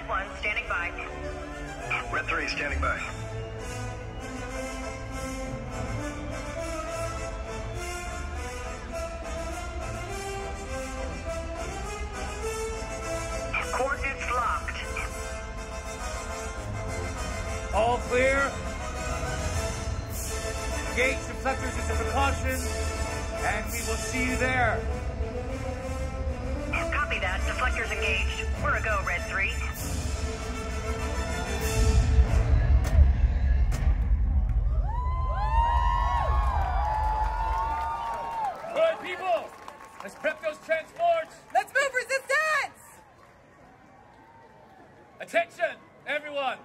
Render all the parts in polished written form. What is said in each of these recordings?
Red 1, standing by. Red 3, standing by. Coordinates locked. All clear. Engage deflectors as a precaution, and we will see you there. Copy that. Deflectors engaged. We're a go, Red 3. All right, people, let's prep those transports. Let's move, resistance! Attention, everyone.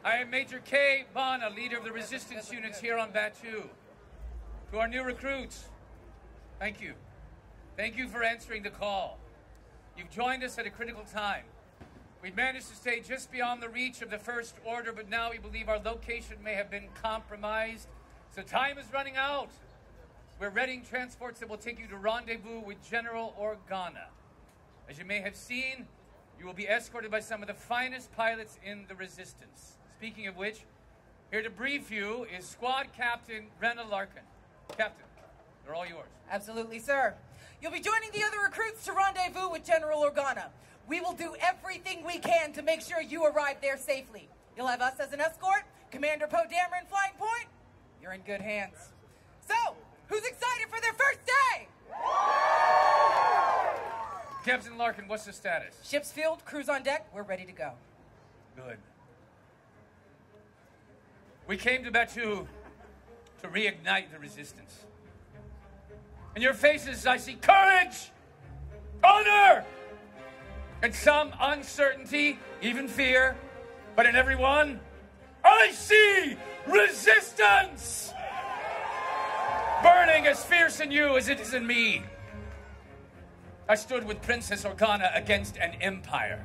I am Major K. Bana, leader of the resistance units here on Batu. To our new recruits, thank you. Thank you for answering the call. You've joined us at a critical time. We've managed to stay just beyond the reach of the First Order, but now we believe our location may have been compromised, so time is running out. We're readying transports that will take you to rendezvous with General Organa. As you may have seen, you will be escorted by some of the finest pilots in the Resistance. Speaking of which, here to brief you is Squad Captain Brenna Larkin. Captain, they're all yours. Absolutely, sir. You'll be joining the other recruits to rendezvous with General Organa. We will do everything we can to make sure you arrive there safely. You'll have us as an escort, Commander Poe Dameron flying point. You're in good hands. So, who's excited for their first day? Captain Larkin, what's the status? Ship's filled, crews on deck, we're ready to go. Good. We came to Batu to reignite the Resistance. In your faces, I see courage, honor, and some uncertainty, even fear. But in everyone, I see resistance! Burning as fierce in you as it is in me. I stood with Princess Organa against an empire.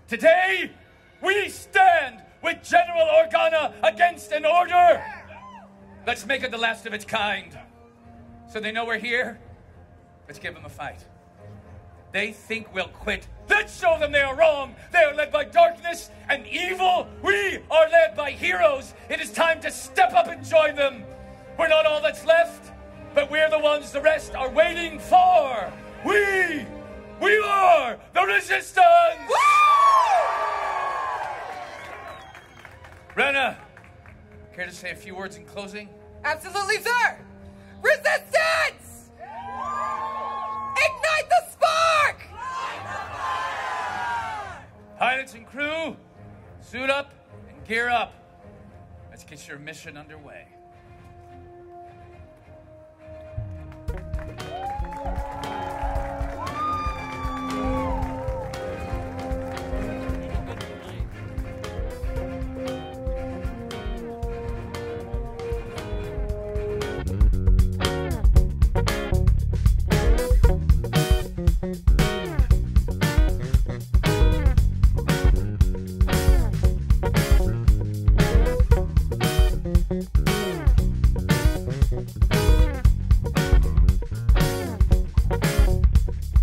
Today, we stand with General Organa against an order. Let's make it the last of its kind. So they know we're here. Let's give them a fight. They think we'll quit. Let's show them they are wrong. They are led by darkness and evil. We are led by heroes. It is time to step up and join them. We're not all that's left, but we're the ones the rest are waiting for. We are the Resistance! Woo! Brenna, care to say a few words in closing? Absolutely, sir! Resistance! Ignite the spark! Pilots and crew, suit up and gear up. Let's get your mission underway.